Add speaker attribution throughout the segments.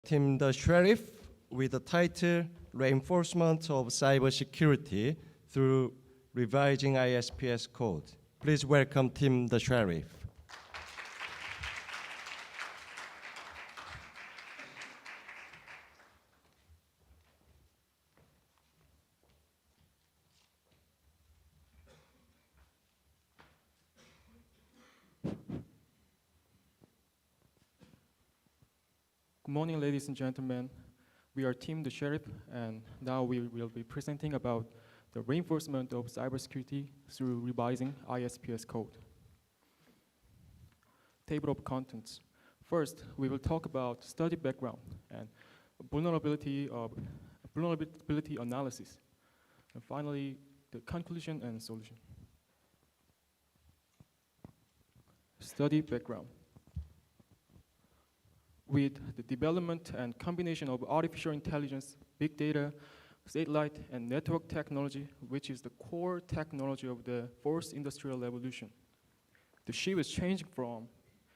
Speaker 1: Team the Sheriff with the title Reinforcement of Cybersecurity through Revising Isps Code. Please welcome Team the Sheriff.
Speaker 2: Good morning, ladies and gentlemen. We are Team the Sheriff, and now we will be presenting about the reinforcement of cybersecurity through revising Isps code. Table of contents. First, we will talk about study background and vulnerability analysis. And finally, the conclusion and solution. Study background. With the development and combination of artificial intelligence, big data, satellite, and network technology, which is the core technology of the fourth industrial revolution, the shift is changing from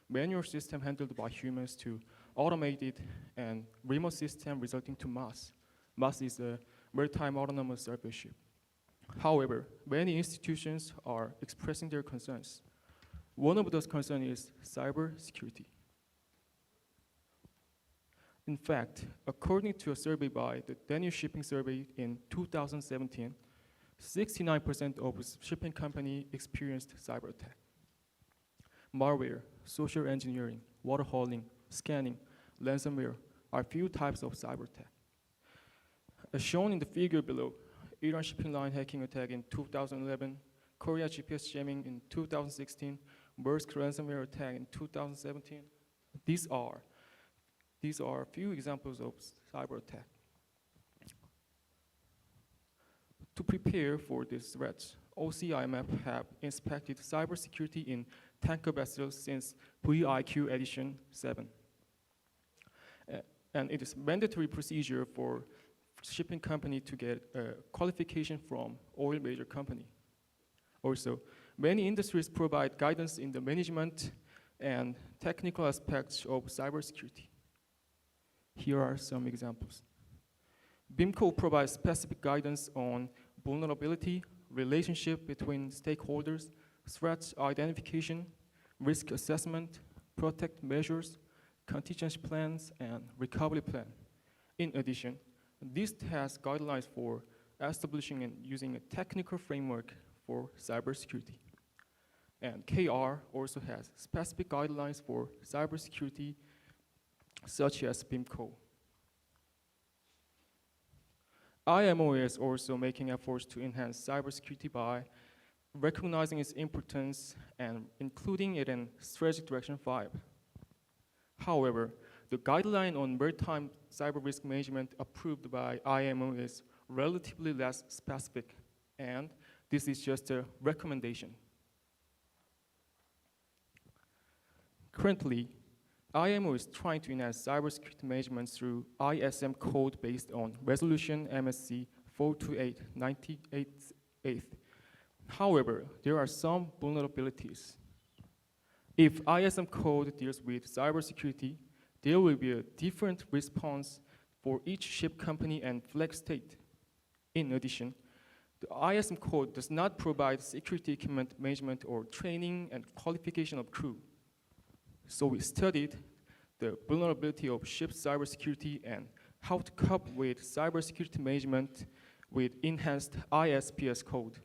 Speaker 2: manual system handled by humans to automated and remote system resulting to MaaS. MaaS is a maritime autonomous surface ship. However, many institutions are expressing their concerns. One of those concerns is cybersecurity. In fact, according to a survey by the Danish Shipping Survey in 2017, 69% of shipping companies experienced cyber attack. Malware, social engineering, water hauling, scanning, ransomware are few types of cyber attack. As shown in the figure below, Iran shipping line hacking attack in 2011, Korea GPS jamming in 2016, Maersk ransomware attack in 2017. These are a few examples of cyber attack. To prepare for these threats, OCIMF have inspected cybersecurity in tanker vessels since VIQ edition 7. And it is mandatory procedure for shipping company to get a qualification from oil major company. Also, many industries provide guidance in the management and technical aspects of cybersecurity. Here are some examples. BIMCO provides specific guidance on vulnerability, relationship between stakeholders, threats identification, risk assessment, protect measures, contingency plans, and recovery plan. In addition, this has guidelines for establishing and using a technical framework for cybersecurity. And KR also has specific guidelines for cybersecurity such as BIMCO. IMO is also making efforts to enhance cybersecurity by recognizing its importance and including it in Strategic Direction 5. However, the guideline on maritime cyber risk management approved by IMO is relatively less specific, and this is just a recommendation. Currently, IMO is trying to enhance cybersecurity management through ISM code based on Resolution MSC 428/98. However, there are some vulnerabilities. If ISM code deals with cybersecurity, there will be a different response for each ship company and flag state. In addition, the ISM code does not provide security equipment management or training and qualification of crew. So we studied the vulnerability of ship cybersecurity and how to cope with cybersecurity management with enhanced Isps code.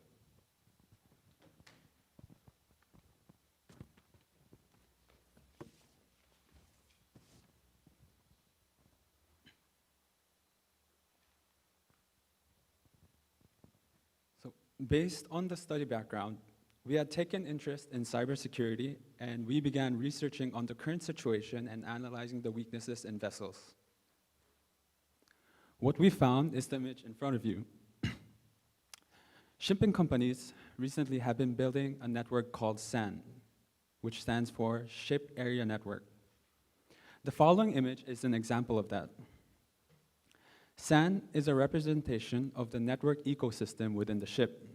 Speaker 3: So, based on the study background, we had taken interest in cybersecurity, and we began researching on the current situation and analyzing the weaknesses in vessels. What we found is the image in front of you. Shipping companies recently have been building a network called SAN, which stands for Ship Area Network. The following image is an example of that. SAN is a representation of the network ecosystem within the ship.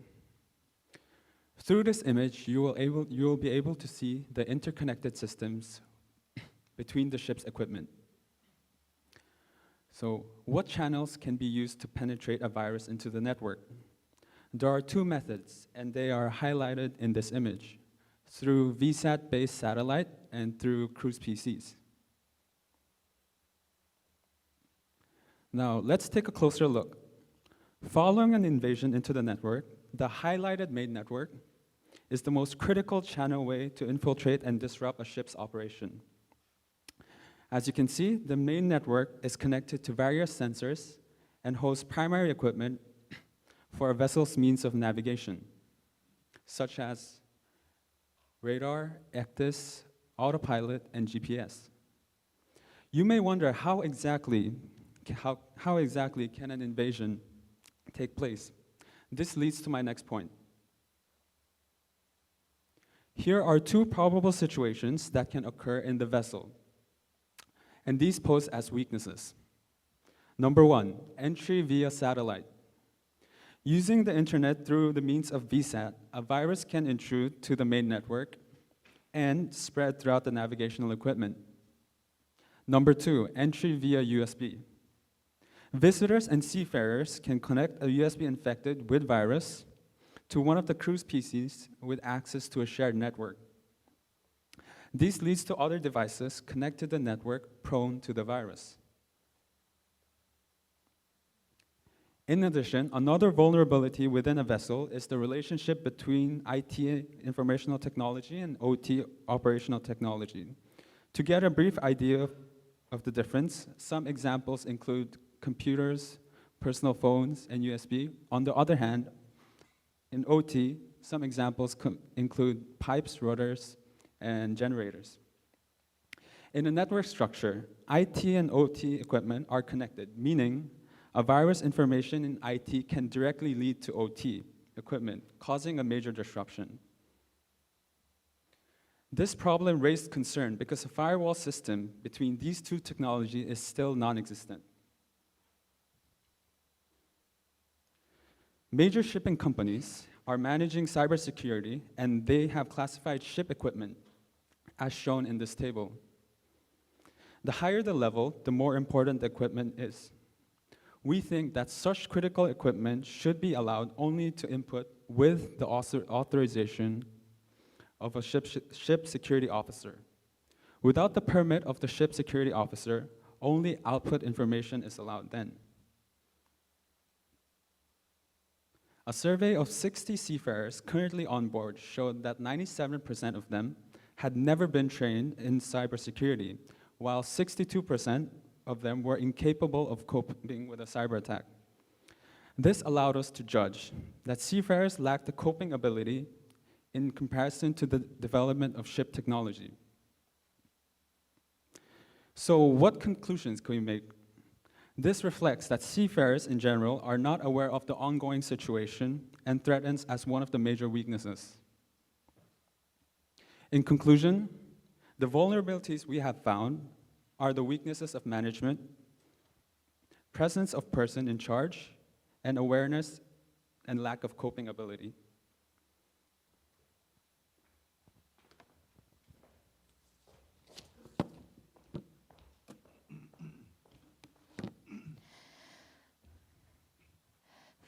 Speaker 3: Through this image, you will be able to see the interconnected systems between the ship's equipment. So, what channels can be used to penetrate a virus into the network? There are two methods, and they are highlighted in this image, through VSAT-based satellite and through cruise PCs. Now, let's take a closer look. Following an invasion into the network, the highlighted main network is the most critical channel way to infiltrate and disrupt a ship's operation. As you can see, the main network is connected to various sensors and hosts primary equipment for a vessel's means of navigation, such as radar, ECDIS, autopilot, and GPS. You may wonder how exactly can an invasion take place? This leads to my next point. Here are two probable situations that can occur in the vessel, and these pose as weaknesses. Number one, entry via satellite. Using the internet through the means of VSAT, a virus can intrude to the main network and spread throughout the navigational equipment. Number two, entry via USB. Visitors and seafarers can connect a USB infected with virus to one of the cruise PCs with access to a shared network. This leads to other devices connected to the network prone to the virus. In addition, another vulnerability within a vessel is the relationship between IT, informational technology, and OT, operational technology. To get a brief idea of the difference, some examples include computers, personal phones, and USB. On the other hand, in OT, some examples include pipes, rotors, and generators. In a network structure, IT and OT equipment are connected, meaning a virus information in IT can directly lead to OT equipment, causing a major disruption. This problem raised concern because a firewall system between these two technologies is still non-existent. Major shipping companies are managing cybersecurity, and they have classified ship equipment, as shown in this table. The higher the level, the more important the equipment is. We think that such critical equipment should be allowed only to input with the authorization of a ship security officer. Without the permit of the ship security officer, only output information is allowed then. A survey of 60 seafarers currently on board showed that 97% of them had never been trained in cybersecurity, while 62% of them were incapable of coping with a cyber attack. This allowed us to judge that seafarers lack the coping ability in comparison to the development of ship technology. So what conclusions can we make? This reflects that seafarers in general are not aware of the ongoing situation and threatens as one of the major weaknesses. In conclusion, the vulnerabilities we have found are the weaknesses of management, presence of person in charge, and awareness and lack of coping ability.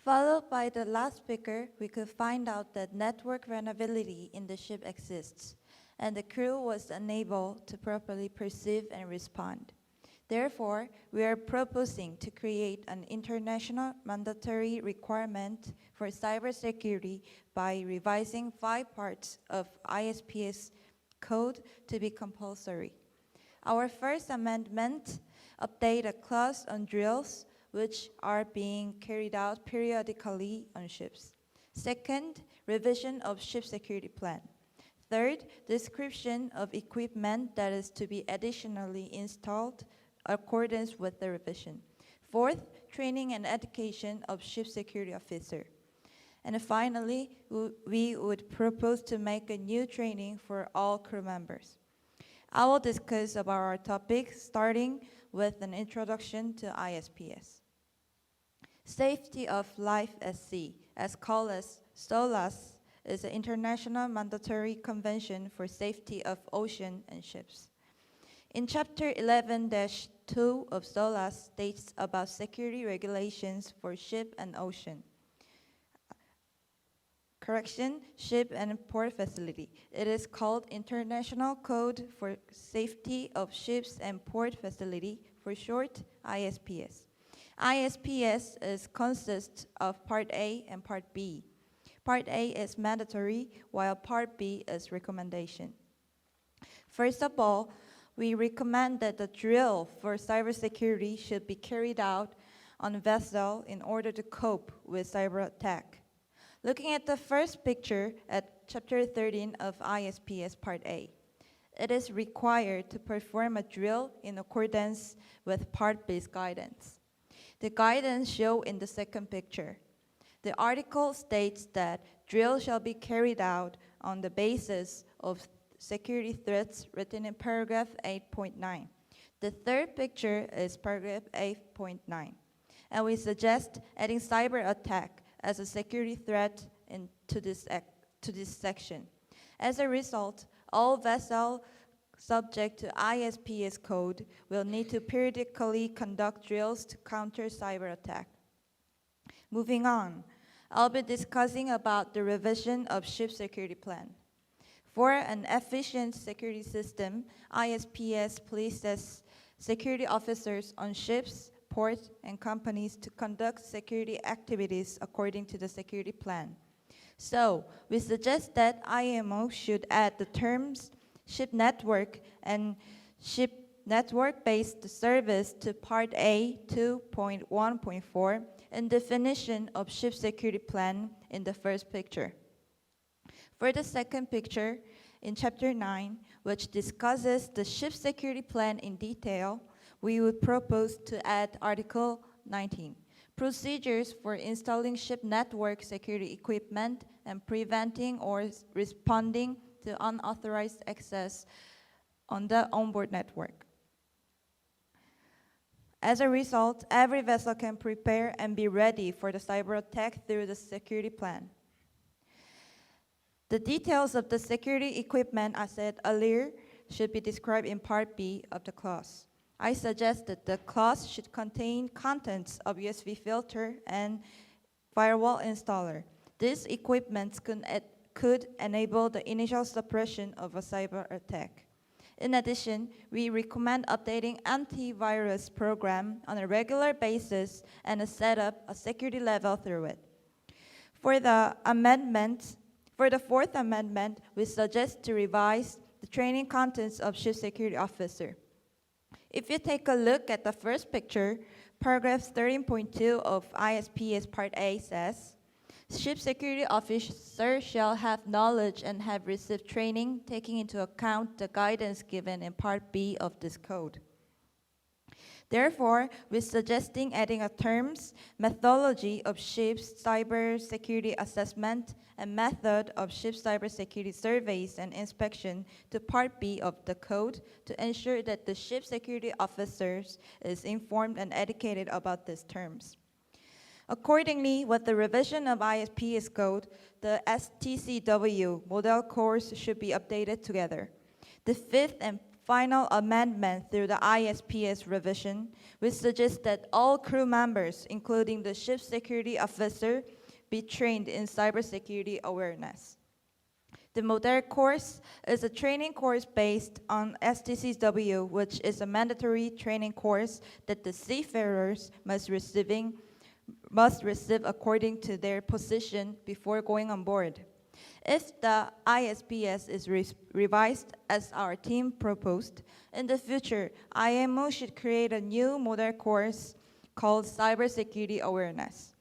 Speaker 4: Followed by the last speaker, we could find out that network vulnerability in the ship exists, and the crew was unable to properly perceive and respond. Therefore, we are proposing to create an international mandatory requirement for cybersecurity by revising 5 parts of Isps code to be compulsory. Our first amendment update a clause on drills which are being carried out periodically on ships. Second, revision of ship security plan. Third, description of equipment that is to be additionally installed in accordance with the revision. Fourth, training and education of ship security officer. And finally, we would propose to make a new training for all crew members. I will discuss about our topic, starting with an introduction to ISPS. Safety of life at sea, as called as SOLAS, is an international mandatory convention for safety of ocean and ships. In Chapter 11-2 of SOLAS states about security regulations for ship and ocean. Ship and port facility. It is called International Code for Safety of Ships and Port Facility, for short, ISPS. ISPS consists of Part A and Part B. Part A is mandatory, while Part B is recommendation. First of all, we recommend that the drill for cybersecurity should be carried out on a vessel in order to cope with cyber attack. Looking at the first picture at Chapter 13 of ISPS Part A, it is required to perform a drill in accordance with Part B's guidance. The guidance shown in the second picture. The article states that drill shall be carried out on the basis of security threats written in paragraph 8.9. The third picture is paragraph 8.9, and we suggest adding cyber attack as a security threat to this section. As a result, all vessels subject to ISPS code will need to periodically conduct drills to counter cyber attack. Moving on, I'll be discussing about the revision of ship security plan. For an efficient security system, ISPS places security officers on ships, ports, and companies to conduct security activities according to the security plan. So, we suggest that IMO should add the terms ship network and ship network-based service to Part A 2.1.4 and definition of ship security plan in the first picture. For the second picture, in Chapter 9, which discusses the ship security plan in detail, we would propose to add Article 19, procedures for installing ship network security equipment and preventing or responding to unauthorized access on the onboard network. As a result, every vessel can prepare and be ready for the cyber attack through the security plan. The details of the security equipment, as said earlier, should be described in Part B of the clause. I suggest that the clause should contain contents of USB filter and firewall installer. These equipments could enable the initial suppression of a cyber attack. In addition, we recommend updating antivirus program on a regular basis and set up a security level through it. For the fourth amendment, we suggest to revise the training contents of ship security officer. If you take a look at the first picture, paragraph 13.2 of ISPS Part A says, ship security officer shall have knowledge and have received training taking into account the guidance given in Part B of this code. Therefore, we're suggesting adding a terms, methodology of ship's cybersecurity assessment and method of ship cybersecurity surveys and inspection to Part B of the code to ensure that the ship security officers is informed and educated about these terms. Accordingly, with the revision of ISPS code, the STCW model course should be updated together. The fifth and final amendment through the ISPS revision, we suggest that all crew members, including the ship security officer, be trained in cybersecurity awareness. The model course is a training course based on STCW, which is a mandatory training course that the seafarers must receive according to their position before going on board. If the ISPS is revised as our team proposed, in the future, IMO should create a new model course called Cybersecurity Awareness,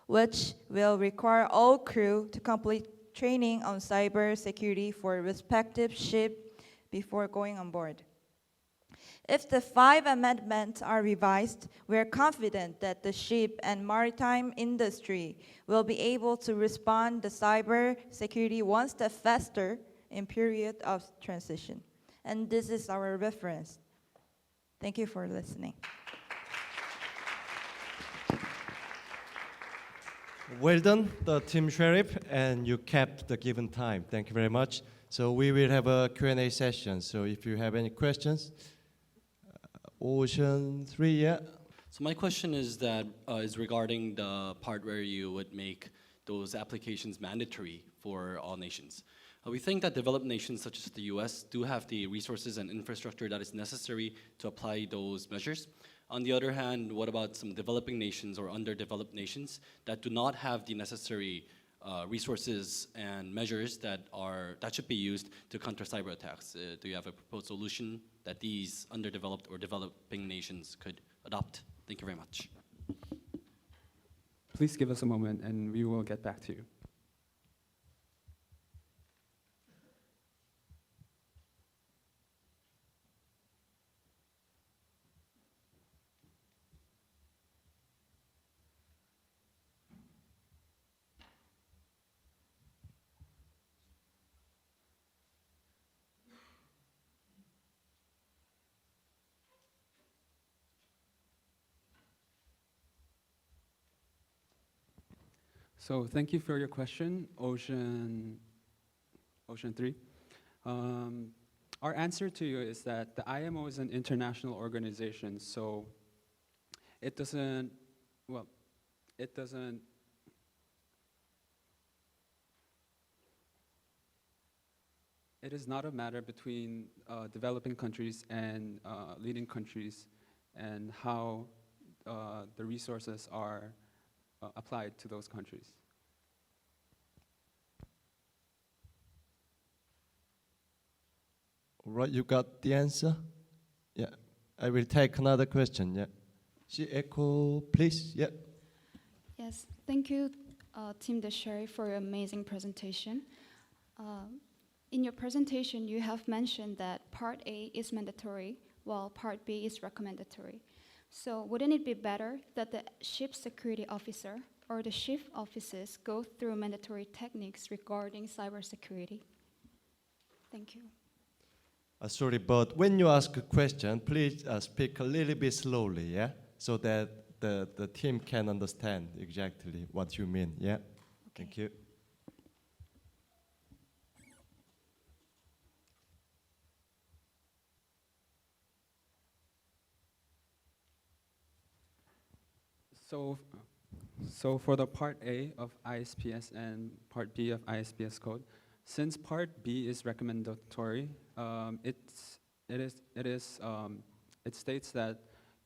Speaker 4: which will require all crew to complete training on cybersecurity for respective ship before going on board. If the 5 amendments are revised, we are confident that the ship and maritime industry will be able to respond to cyber security one step faster in period of transition. And this is our reference. Thank you for listening.
Speaker 1: Well done, the team sheriff, and you kept the given time. Thank you very much. So we will have a Q&A session. So if you have any questions, Ocean 3, yeah.
Speaker 5: So my question is regarding the part where you would make those applications mandatory for all nations. We think that developed nations such as the US do have the resources and infrastructure that is necessary to apply those measures. On the other hand, what about some developing nations or underdeveloped nations that do not have the necessary resources and measures that should be used to counter cyber attacks? Do you have a proposed solution that these underdeveloped or developing nations could adopt? Thank you very much.
Speaker 3: Please give us a moment and we will get back to you. So thank you for your question, Ocean 3. Our answer to you is that the IMO is an international organization, so it is not a matter between developing countries and leading countries and how the resources are applied to those countries.
Speaker 1: All right, you got the answer? Yeah. I will take another question, yeah. She echo, please, yeah.
Speaker 6: Yes, thank you, Team Deshary, for your amazing presentation. In your presentation, you have mentioned that Part A is mandatory, while Part B is recommendatory. So wouldn't it be better that the ship security officer or the ship officers go through mandatory techniques regarding cybersecurity? Thank you.
Speaker 1: Sorry, but when you ask a question, please speak a little bit slowly, yeah? So that the team can understand exactly what you mean, yeah? Okay. Thank you.
Speaker 3: So for the Part A of ISPS and Part B of ISPS code, since Part B is recommendatory, it states that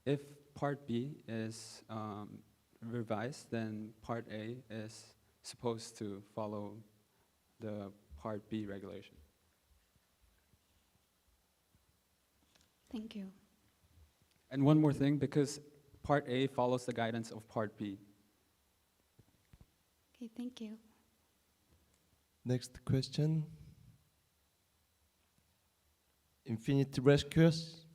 Speaker 3: if Part B is revised, then Part A is supposed to follow the Part B regulation.
Speaker 6: Thank you.
Speaker 3: And one more thing, because Part A follows the guidance of Part B.
Speaker 6: Okay, thank you.
Speaker 1: Next question. Infinity Rescuers.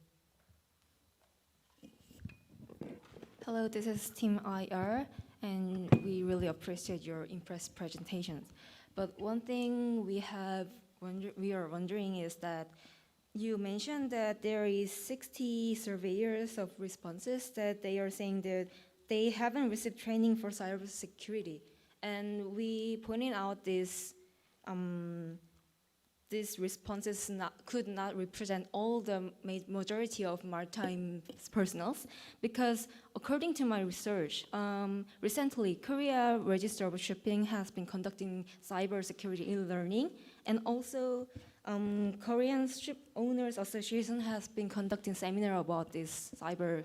Speaker 7: Hello, this is Team IR, and we really appreciate your impressive presentations. But one thing we are wondering is that you mentioned that there is 60 surveyors of responses that they are saying that they haven't received training for cybersecurity, and we pointed out these responses could not represent all the majority of maritime personnel, because according to my research, recently Korea Register of Shipping has been conducting cybersecurity e-learning, and also Korean Ship Owners Association has been conducting seminar about this cyber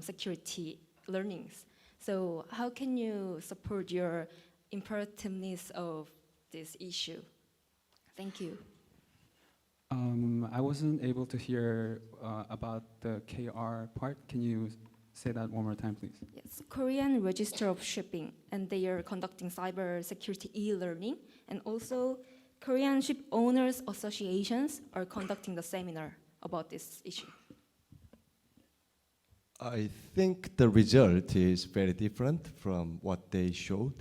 Speaker 7: security learnings. So how can you support your imperativeness of this issue? Thank you.
Speaker 3: I wasn't able to hear about the KR part. Can you say that one more time, please?
Speaker 7: Yes, Korean Register of Shipping, and they are conducting cybersecurity e-learning, and also Korean Ship Owners Associations are conducting the seminar about this issue.
Speaker 1: I think the result is very different from what they showed.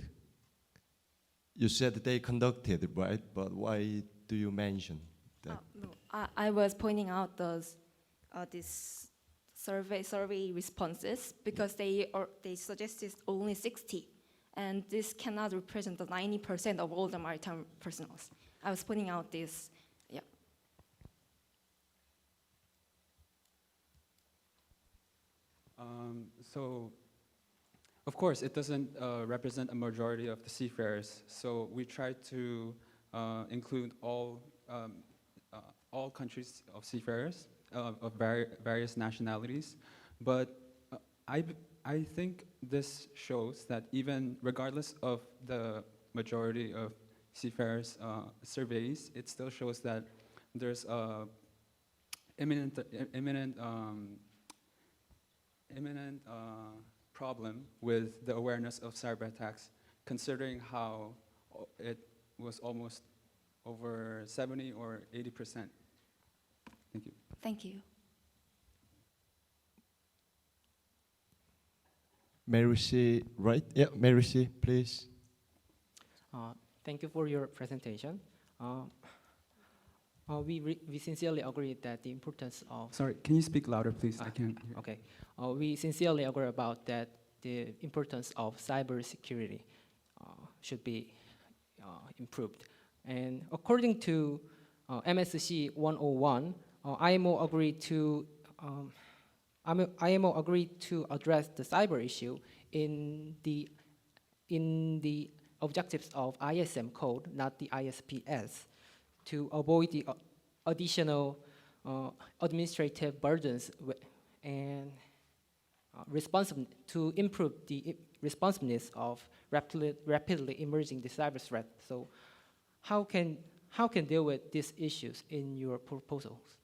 Speaker 1: You said they conducted, right? But why do you mention that?
Speaker 7: No, I was pointing out those this survey responses because they suggested only 60, and this cannot represent the 90% of all the maritime personnel. I was pointing out this. Yeah.
Speaker 3: So, of course, it doesn't represent a majority of the seafarers. So we try to include all countries of seafarers of various nationalities. But I think this shows that even regardless of the majority of seafarers surveys, it still shows that there's a imminent problem with the awareness of cyber attacks, considering how it was almost over 70 or 80%. Thank you.
Speaker 7: Thank you.
Speaker 1: Mary C, right? Yeah, Mary C, please.
Speaker 8: Thank you for your presentation. We sincerely agree that the importance of
Speaker 3: Sorry, can you speak louder, please? I can't hear.
Speaker 8: okay. We sincerely agree about that the importance of cybersecurity should be improved. And according to MSC 101, IMO agreed to address the cyber issue in the objectives of ISM code, not the ISPS, to avoid the additional administrative burdens and to improve the responsiveness of rapidly emerging the cyber threat. So, how can deal with these issues in your proposals?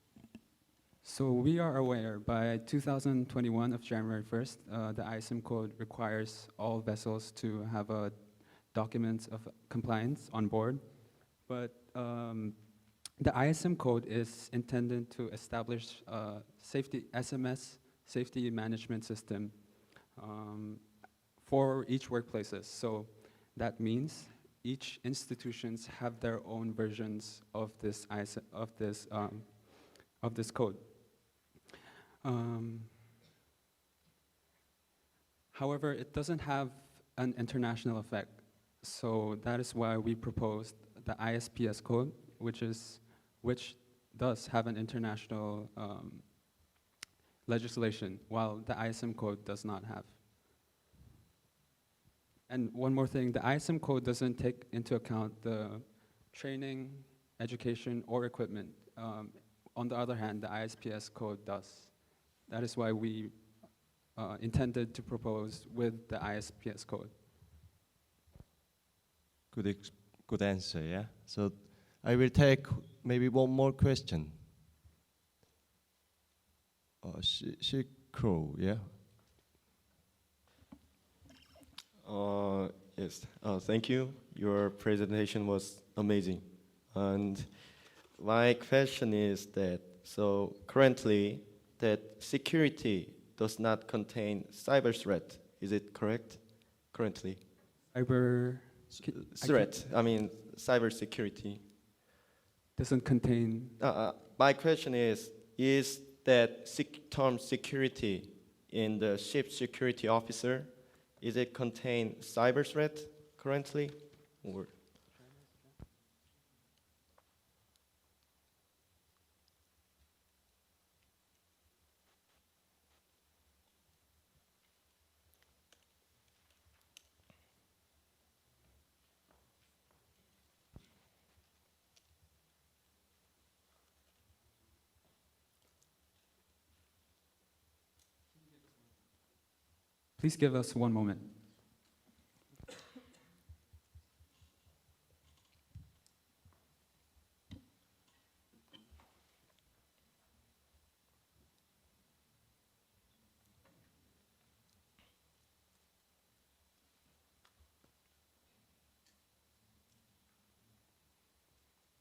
Speaker 3: So we are aware by 2021 of January 1st, the ISM code requires all vessels to have a document of compliance on board. But the ISM code is intended to establish a SMS safety management system for each workplaces. So that means each institutions have their own versions of this code. However, it doesn't have an international effect. So that is why we proposed the ISPS code, which does have an international legislation, while the ISM code does not have. And one more thing, the ISM code doesn't take into account the training, education, or equipment. On the other hand, the ISPS code does. That is why we intended to propose with the ISPS code.
Speaker 1: Good answer, yeah? So I will take maybe one more question. Crow, yeah?
Speaker 9: Yes, thank you. Your presentation was amazing. And my question is that, so currently, that security does not contain cyber threat. Is it correct? Currently? Threat, I mean, cybersecurity.
Speaker 3: Doesn't contain.
Speaker 9: My question is that term security in the ship security officer, is it contain cyber threat currently? Or?
Speaker 3: Please give us one moment.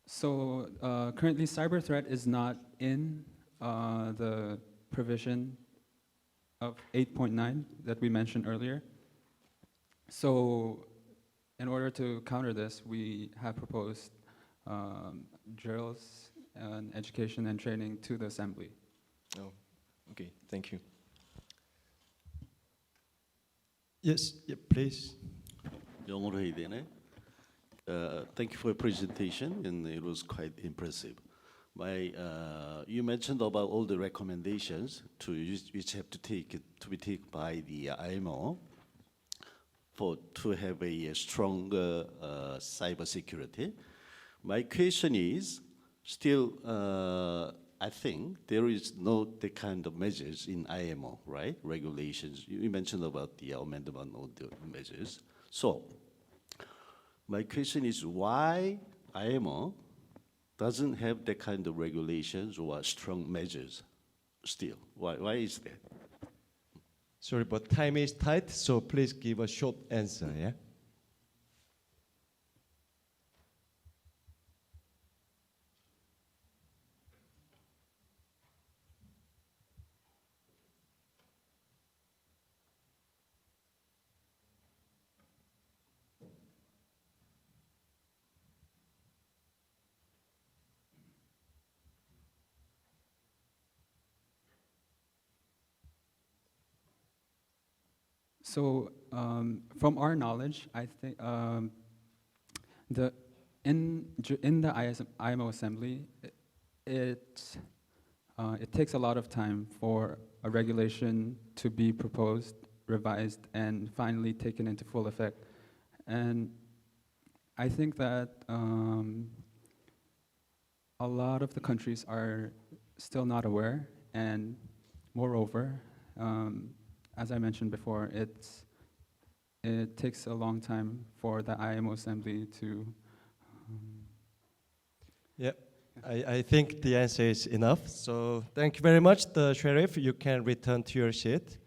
Speaker 3: So currently, cyber threat is not in the provision of 8.9 that we mentioned earlier. So in order to counter this, we have proposed drills and education and training to the assembly.
Speaker 9: Oh, okay, thank you.
Speaker 1: Yes, yeah, please.
Speaker 10: 영어로 해야 되네. Thank you for your presentation, and it was quite impressive. You mentioned about all the recommendations which have to be taken by the IMO to have a stronger cybersecurity. My question is still, I think there is no the kind of measures in IMO, right? Regulations. You mentioned about the amendment of the measures. So my question is why IMO doesn't have that kind of regulations or strong measures still? Why is that?
Speaker 1: Sorry, but time is tight, so please give a short answer, yeah?
Speaker 3: So from our knowledge, I think in the IMO assembly, it takes a lot of time for a regulation to be proposed, revised, and finally taken into full effect. And I think that a lot of the countries are still not aware, and moreover, as I mentioned before, it takes a long time for the IMO assembly to.
Speaker 1: Yeah, I think the answer is enough. So thank you very much, the sheriff. You can return to your seat.